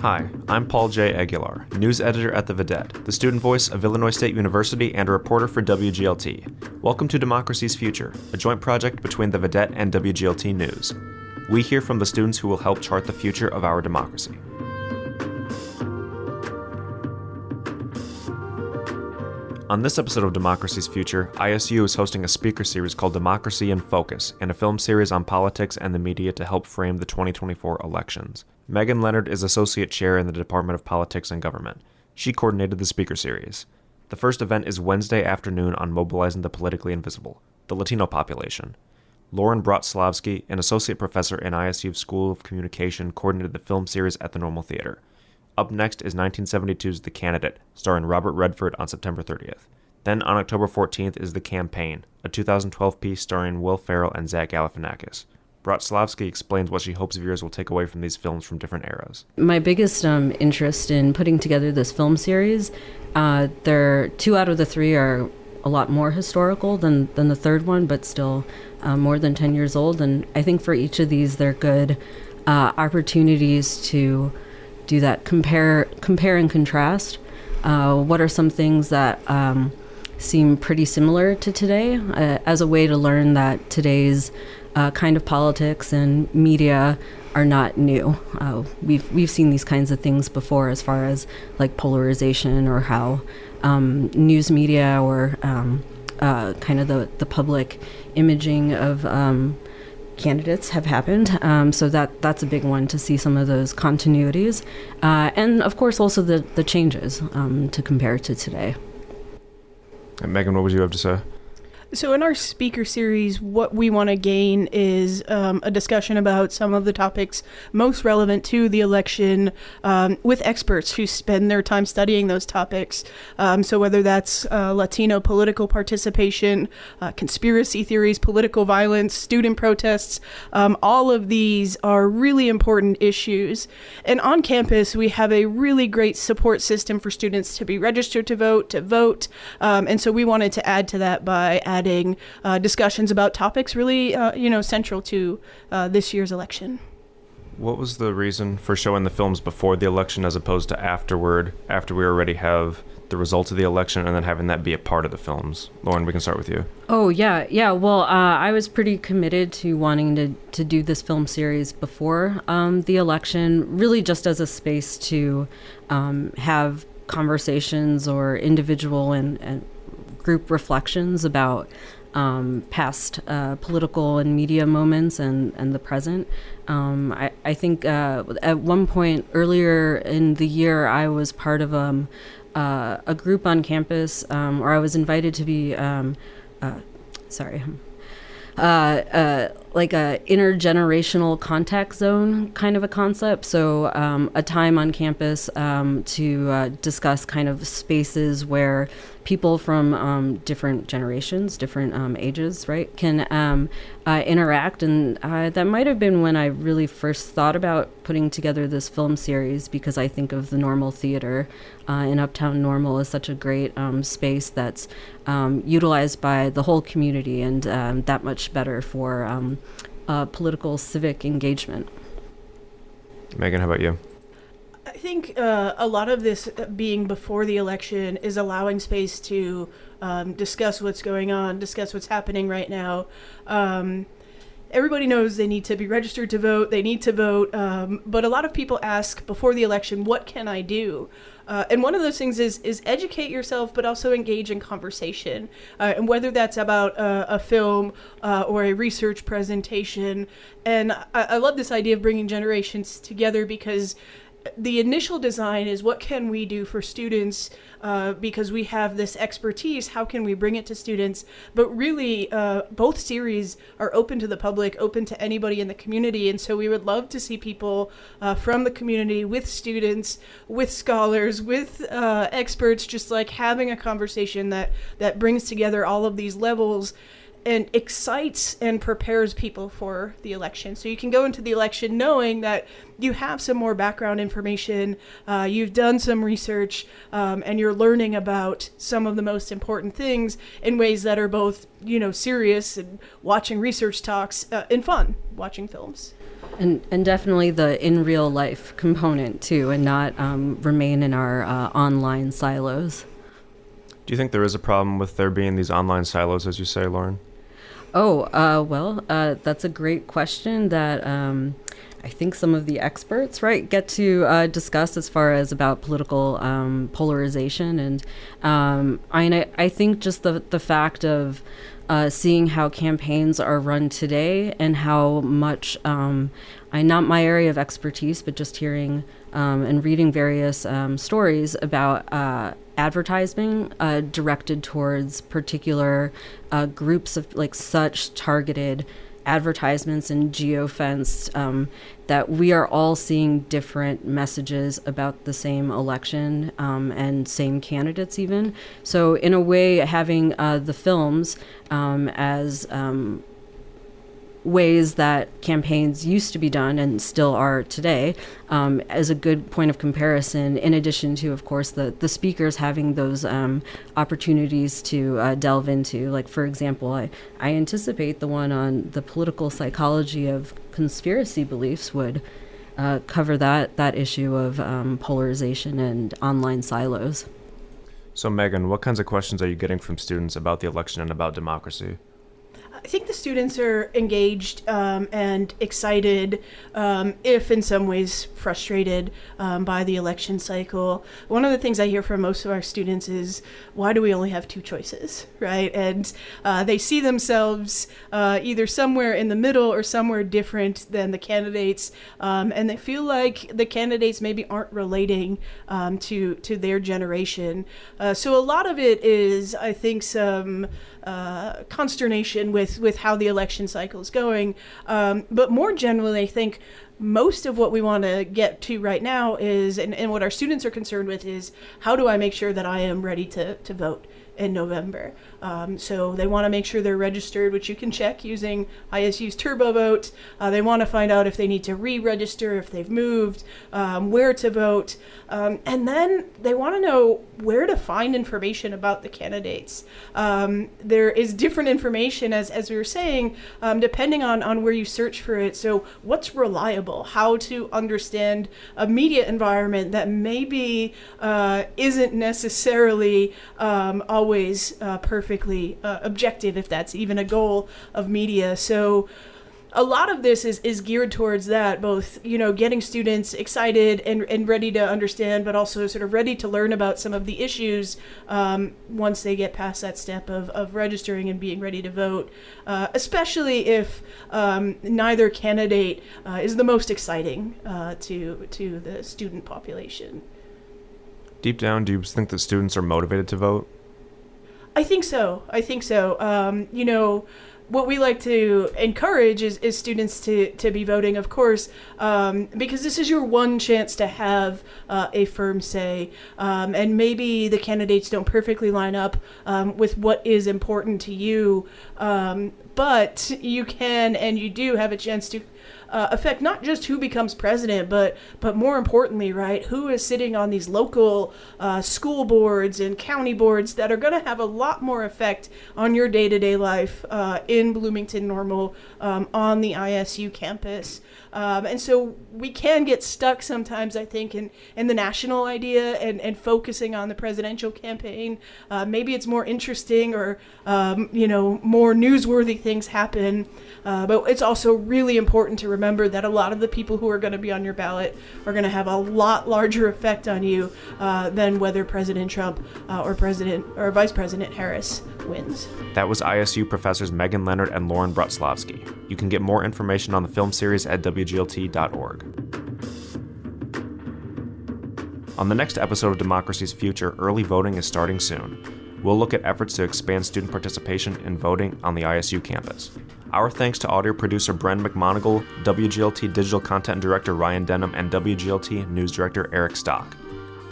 Hi, I'm Paul J. Aguilar, news editor at The Vedette, the student voice of Illinois State University and a reporter for WGLT. Welcome to Democracy's Future, a joint project between The Vedette and WGLT News. We hear from the students who will help chart the future of our democracy. On this episode of Democracy's Future, ISU is hosting a speaker series called Democracy in Focus and a film series on politics and the media to help frame the 2024 elections. Megan Leonard is Associate Chair in the Department of Politics and Government. She coordinated the speaker series. The first event is Wednesday afternoon on Mobilizing the Politically Invisible, the Latino population. Lauren Brotslavsky, an associate professor in ISU's School of Communication, coordinated the film series at the Normal Theater. Up next is 1972's The Candidate, starring Robert Redford on September 30th. Then on October 14th is The Campaign, a 2012 piece starring Will Ferrell and Zach Galifianakis. Brotslavsky explains what she hopes viewers will take away from these films from different eras. My biggest interest in putting together this film series, two out of the three are a lot more historical than the third one, but still more than 10 years old. And I think for each of these, they're good opportunities to do that, compare and contrast. What are some things that seem pretty similar to today as a way to learn that today's kind of politics and media are not new. We've seen these kinds of things before as far as like polarization or how news media or kind of the public imaging of candidates have happened. So that's a big one to see some of those continuities. And of course also the changes to compare to today. And Megan, what would you have to say? So in our speaker series, what we want to gain is a discussion about some of the topics most relevant to the election with experts who spend their time studying those topics. So whether that's Latino political participation, conspiracy theories, political violence, student protests, all of these are really important issues. And on campus, we have a really great support system for students to be registered to vote. And so we wanted to add to that by adding discussions about topics really, central to this year's election. What was the reason for showing the films before the election as opposed to afterward, after we already have the results of the election, and then having that be a part of the films? Lauren, we can start with you. Oh, yeah. Well, I was pretty committed to wanting to do this film series before the election, really just as a space to have conversations or individual and group reflections about past political and media moments and the present. I think at one point earlier in the year, I was part of a group on campus, or I was invited to be, like a intergenerational contact zone kind of a concept. So a time on campus to discuss kind of spaces where people from different generations, different ages, right, can interact. And that might have been when I really first thought about putting together this film series, because I think of the Normal Theater in Uptown Normal as such a great space that's utilized by the whole community and that much better for political civic engagement. Megan, how about you? I think a lot of this being before the election is allowing space to discuss what's going on, discuss what's happening right now. Everybody knows they need to be registered to vote, they need to vote, but a lot of people ask before the election, what can I do? And one of those things is educate yourself, but also engage in conversation. And whether that's about a film or a research presentation. And I love this idea of bringing generations together, because the initial design is what can we do for students because we have this expertise, how can we bring it to students? But really, both series are open to the public, open to anybody in the community. And so we would love to see people from the community with students, with scholars, with experts, just like having a conversation that brings together all of these levels. and excites and prepares people for the election. So you can go into the election knowing that you have some more background information, you've done some research, and you're learning about some of the most important things in ways that are both, serious and watching research talks and fun, watching films. And definitely the in real life component too, and not remain in our online silos. Do you think there is a problem with there being these online silos, as you say, Lauren? Well, that's a great question that I think some of the experts, right, get to discuss as far as about political polarization. And I think just the fact of seeing how campaigns are run today and how much, not my area of expertise, but just hearing and reading various stories about advertising directed towards particular groups of such targeted advertisements and geofenced, that we are all seeing different messages about the same election and same candidates even. So in a way, having the films as ways that campaigns used to be done and still are today as a good point of comparison, in addition to, of course, the speakers having those opportunities to delve into. Like, for example, I anticipate the one on the political psychology of conspiracy beliefs would cover that issue of polarization and online silos. So, Megan, what kinds of questions are you getting from students about the election and about democracy? I think the students are engaged and excited, if in some ways frustrated by the election cycle. One of the things I hear from most of our students is, why do we only have two choices, right? And they see themselves either somewhere in the middle or somewhere different than the candidates, and they feel like the candidates maybe aren't relating to their generation. So a lot of it is, I think, some consternation with how the election cycle is going. But more generally, I think most of what we want to get to right now is, and what our students are concerned with is, how do I make sure that I am ready to vote in November? So they want to make sure they're registered, which you can check using ISU's Turbo Vote. They want to find out if they need to re-register, if they've moved, where to vote. And then they want to know where to find information about the candidates. There is different information, as we were saying, depending on where you search for it. So what's reliable? How to understand a media environment that maybe isn't necessarily always perfectly objective, if that's even a goal of media. So a lot of this is geared towards that, both, getting students excited and ready to understand, but also sort of ready to learn about some of the issues once they get past that step of registering and being ready to vote, especially if neither candidate is the most exciting to the student population. Deep down, do you think that students are motivated to vote? I think so. What we like to encourage is students to be voting, of course, because this is your one chance to have a firm say. And maybe the candidates don't perfectly line up with what is important to you, but you can and you do have a chance to affect not just who becomes president, but more importantly, right, who is sitting on these local school boards and county boards that are going to have a lot more effect on your day-to-day life in Bloomington Normal, on the ISU campus. And so we can get stuck sometimes, I think, in the national idea and focusing on the presidential campaign. Maybe it's more interesting or, more newsworthy things happen. But it's also really important to remember that a lot of the people who are going to be on your ballot are going to have a lot larger effect on you than whether President Trump or Vice President Harris wins. That was ISU professors Megan Leonard and Lauren Brutzlovsky. You can get more information on the film series at WGLT.org. On the next episode of Democracy's Future, early voting is starting soon. We'll look at efforts to expand student participation in voting on the ISU campus. Our thanks to audio producer Bren McMonigal, WGLT Digital Content Director Ryan Denham, and WGLT News Director Eric Stock.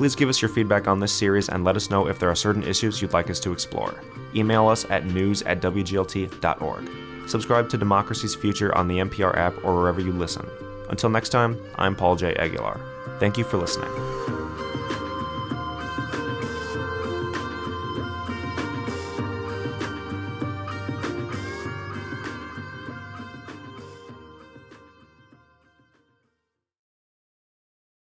Please give us your feedback on this series and let us know if there are certain issues you'd like us to explore. Email us at news@wglt.org. Subscribe to Democracy's Future on the NPR app or wherever you listen. Until next time, I'm Paul J. Aguilar. Thank you for listening.